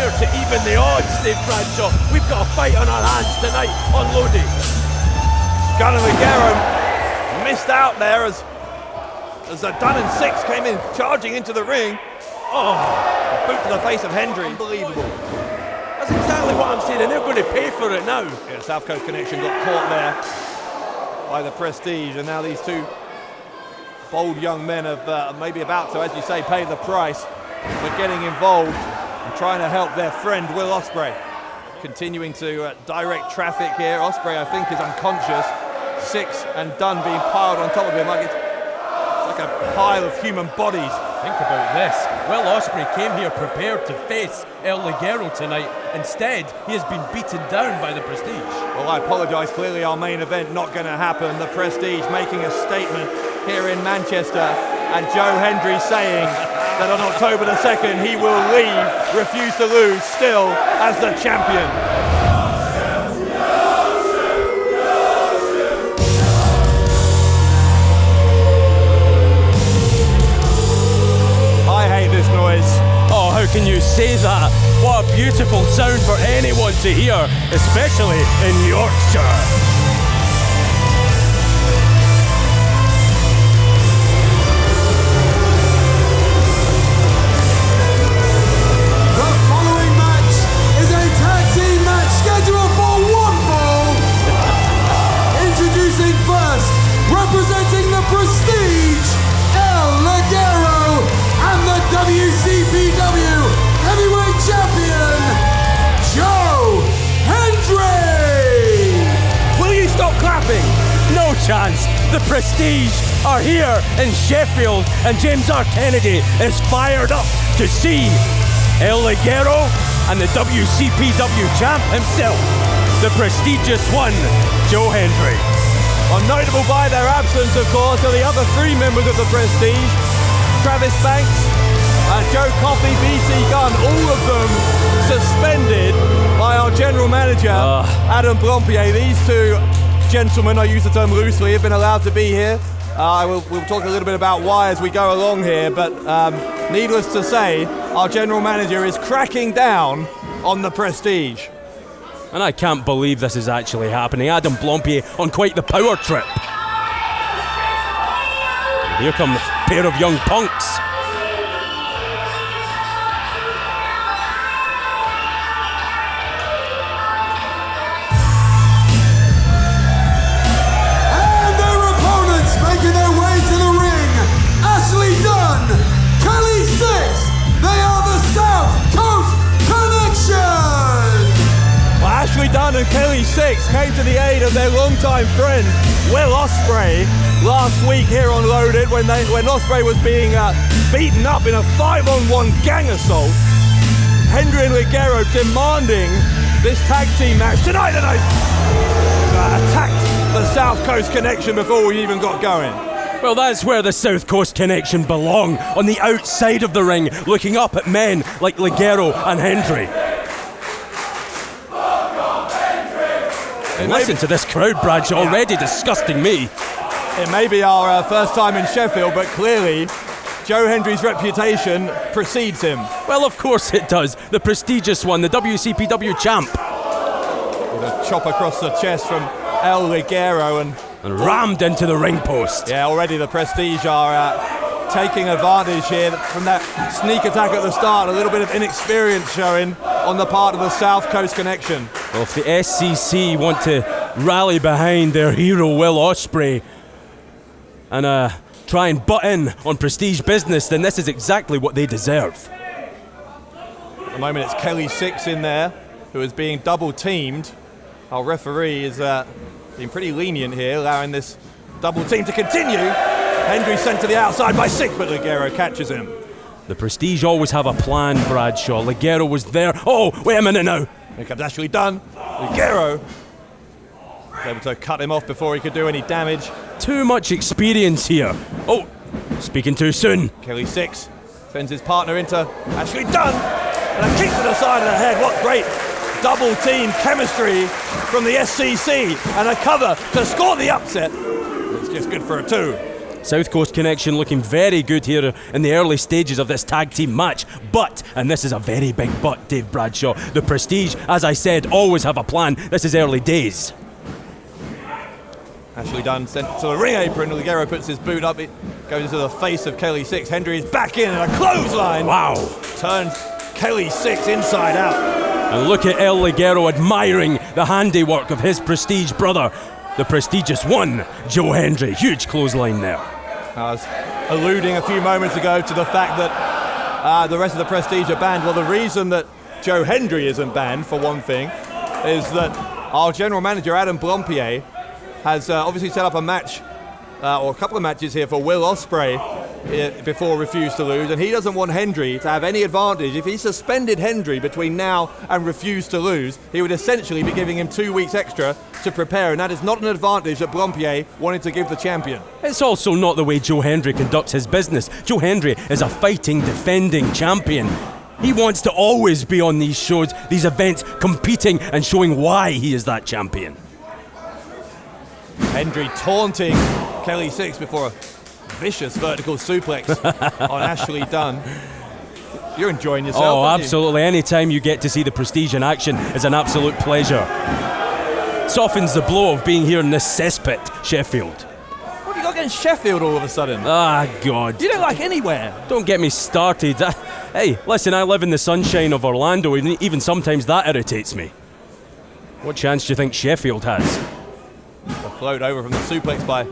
here to even the odds, Dave Bradshaw. We've got a fight on our hands tonight on Lodi. Gunnar Ligero missed out there as the Dunn and Six came in charging into the ring. Oh, boot to the face of Hendry. Unbelievable. That's exactly what I'm saying, and they're going to pay for it now. Yeah, South Coast Connection got caught there by the Prestige, and now these two bold young men have maybe about to, as you say, pay the price for getting involved and trying to help their friend Will Ospreay. Continuing to direct traffic here. Ospreay, I think, is unconscious. Six and Dunn being piled on top of him like it's like a pile of human bodies. Think about this. Will Ospreay came here prepared to face El Ligero tonight. Instead, he has been beaten down by the Prestige. Well, I apologise. Clearly our main event not going to happen. The Prestige making a statement here in Manchester, and Joe Hendry saying that on October the 2nd he will leave, refuse to lose, still as the champion. I hate this noise. Oh, how can you say that? What a beautiful sound for anyone to hear, especially in Yorkshire. Representing the Prestige, El Ligero, and the WCPW Heavyweight Champion, Joe Hendry! Will you stop clapping? No chance. The Prestige are here in Sheffield, and James R. Kennedy is fired up to see El Ligero and the WCPW champ himself, the prestigious one, Joe Hendry. Well, notable by their absence, of course, are the other three members of the Prestige. Travis Banks, Joe Coffey, BT Gunn, all of them suspended by our general manager, Adam Blompier. These two gentlemen, I use the term loosely, have been allowed to be here. We'll talk a little bit about why as we go along here, but needless to say, our general manager is cracking down on the Prestige. And I can't believe this is actually happening. Adam Blompier on quite the power trip. Here come a pair of young punks. And their opponents making their way to the ring. Ashley Dunn, Kelly Six. They are the South Coast Connection. Well, Ashley Dunn and Kelly Six came to the aid of their longtime friend Will Ospreay last week here on Loaded when Ospreay was being beaten up in a 5-on-1 gang assault. Hendry and Ligero demanding this tag team match tonight, and attacked the South Coast Connection before we even got going. Well, that's where the South Coast Connection belong, on the outside of the ring, looking up at men like Ligero and Hendry. Listen to this crowd, Bradshaw, already disgusting me. It may be our first time in Sheffield, but clearly Joe Hendry's reputation precedes him. Well, of course it does. The prestigious one, the WCPW champ. With a chop across the chest from El Ligero and rammed into the ring post. Yeah, already the Prestige are taking advantage here from that sneak attack at the start. A little bit of inexperience showing on the part of the South Coast Connection. Well, if the SCC want to rally behind their hero Will Ospreay and try and butt in on Prestige business, then this is exactly what they deserve. At the moment it's Kelly Six in there, who is being double teamed. Our referee is being pretty lenient here, allowing this double team to continue. Hendry sent to the outside by Six, but Ligero catches him. The Prestige always have a plan, Bradshaw. Ligero was there. Oh, wait a minute now. Here comes Ashley Dunn. Ligero was able to cut him off before he could do any damage. Too much experience here. Oh, speaking too soon. Kelly Six sends his partner into Ashley Dunn. And a kick to the side of the head. What great double team chemistry from the SCC. And a cover to score the upset. It's just good for a two. South Coast Connection looking very good here in the early stages of this tag team match. But, and this is a very big but, Dave Bradshaw, the Prestige, as I said, always have a plan. This is early days. Ashley Dunn sent to the ring apron. Ligero puts his boot up. It goes into the face of Kelly Six. Hendry is back in and a clothesline. Wow. Turns Kelly Six inside out. And look at El Ligero admiring the handiwork of his Prestige brother, the prestigious one, Joe Hendry. Huge clothesline there. I was alluding a few moments ago to the fact that the rest of the Prestige are banned. Well, the reason that Joe Hendry isn't banned, for one thing, is that our general manager, Adam Blompier, has obviously set up a match, or a couple of matches here for Will Ospreay before Refuse to Lose, and he doesn't want Hendry to have any advantage. If he suspended Hendry between now and Refuse to Lose, he would essentially be giving him 2 weeks extra to prepare, and that is not an advantage that Blompier wanted to give the champion. It's also not the way Joe Hendry conducts his business. Joe Hendry is a fighting, defending champion. He wants to always be on these shows, these events, competing and showing why he is that champion. Hendry taunting Kelly Six before a vicious vertical suplex on Ashley Dunn. You're enjoying yourself, Oh, aren't absolutely. Anytime you get to see the Prestige in action is an absolute pleasure. Softens the blow of being here in this cesspit, Sheffield. What have you got against Sheffield all of a sudden? Ah, God. You don't like anywhere. Don't get me started. Hey, listen, I live in the sunshine of Orlando, and even sometimes that irritates me. What chance do you think Sheffield has? A float over from the suplex by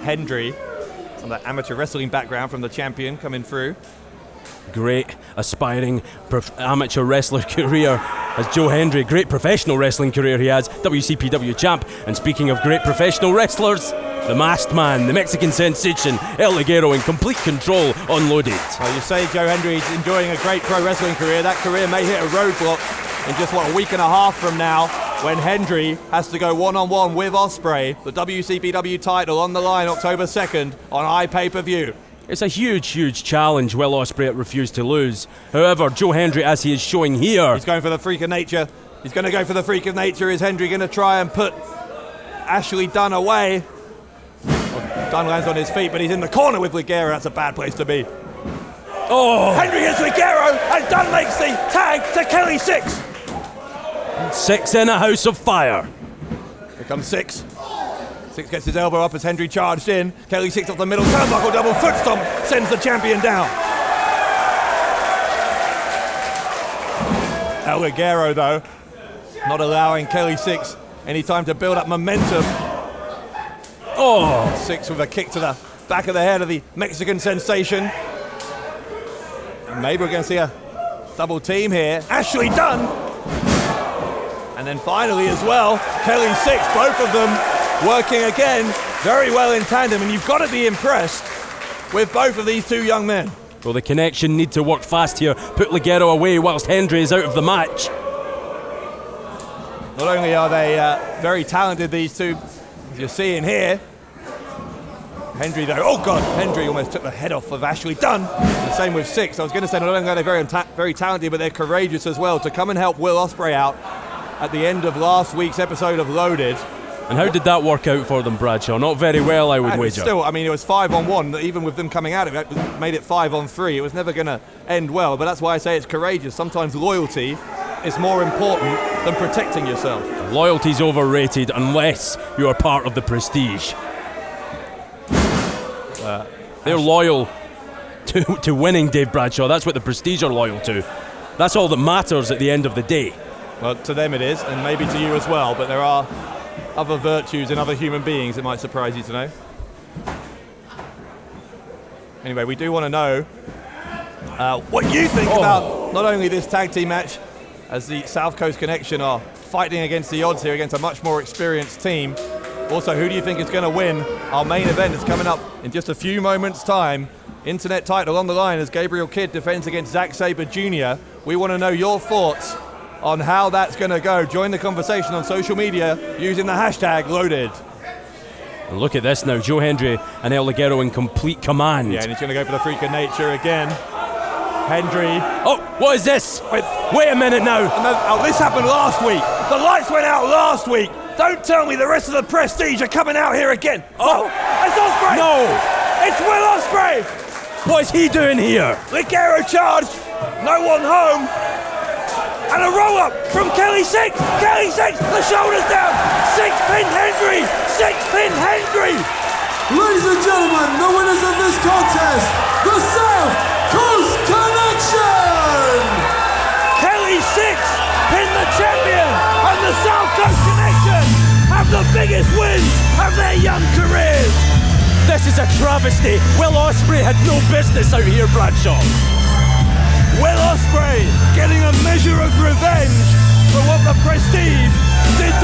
Hendry. Some of that amateur wrestling background from the champion coming through. Great aspiring amateur wrestler career as Joe Hendry. Great professional wrestling career he has. WCPW champ. And speaking of great professional wrestlers, the masked man, the Mexican sensation, El Ligero in complete control, unloaded. Well, you say Joe Hendry is enjoying a great pro wrestling career. That career may hit a roadblock in just, a week and a half from now, when Hendry has to go one-on-one with Ospreay. The WCPW title on the line October 2nd on iPay-per-view. It's a huge, huge challenge. Will Ospreay refused to lose. However, Joe Hendry, as he is showing here... He's going for the freak of nature. He's going to go for the freak of nature. Is Hendry going to try and put Ashley Dunn away? Well, Dunn lands on his feet, but he's in the corner with Ligero. That's a bad place to be. Oh! Hendry hits Ligero, and Dunn makes the tag to Kelly Six. Six in a house of fire. Here comes Six. Six gets his elbow up as Hendry charged in. Kelly Six off the middle turnbuckle, double foot stomp, sends the champion down. El Ligero, though, not allowing Kelly Six any time to build up momentum. Oh! Six with a kick to the back of the head of the Mexican sensation. And maybe we're going to see a double team here. Ashley Dunn. And then finally as well, Kelly Six, both of them working again very well in tandem, and you've got to be impressed with both of these two young men. Well, the Connection need to work fast here, put Ligero away whilst Hendry is out of the match. Not only are they very talented, these two, as you're seeing here. Hendry though, oh God, Hendry almost took the head off of Ashley Dunn. The same with Six. I was going to say not only are they very talented, but they're courageous as well to come and help Will Ospreay out at the end of last week's episode of Loaded. And how did that work out for them, Bradshaw? Not very well, I would wager. Still, I mean, it was 5-on-1. Even with them coming out of it, made it 5-on-3. It was never going to end well, but that's why I say it's courageous. Sometimes loyalty is more important than protecting yourself. Loyalty's overrated unless you are part of the Prestige. They're loyal to winning, Dave Bradshaw. That's what the Prestige are loyal to. That's all that matters at the end of the day. Well, to them it is, and maybe to you as well, but there are other virtues in other human beings it might surprise you to know. Anyway, we do want to know what you think about not only this tag team match, as the South Coast Connection are fighting against the odds here against a much more experienced team. Also, who do you think is going to win our main event that's coming up in just a few moments' time? Internet title on the line as Gabriel Kidd defends against Zack Sabre Jr. We want to know your thoughts on how that's going to go. Join the conversation on social media using the hashtag Loaded. And look at this now, Joe Hendry and El Ligero in complete command. Yeah, and he's going to go for the freak of nature again. Hendry. Oh, what is this? Wait a minute now. Oh, this happened last week. The lights went out last week. Don't tell me the rest of the Prestige are coming out here again. Oh, it's Ospreay. No. It's Will Ospreay! What's he doing here? Ligero charge, no one home. And a roll up from Kelly 6. Kelly 6, the shoulders down. 6-pin Hendry. 6-pin Hendry. Ladies and gentlemen, the winners of this contest, the South Coast Connection! Kelly 6, pin the champion, and the South Coast Connection have the biggest wins of their young careers. This is a travesty. Will Ospreay had no business out here, Bradshaw. Will Ospreay getting a measure of revenge for what the Prestige did to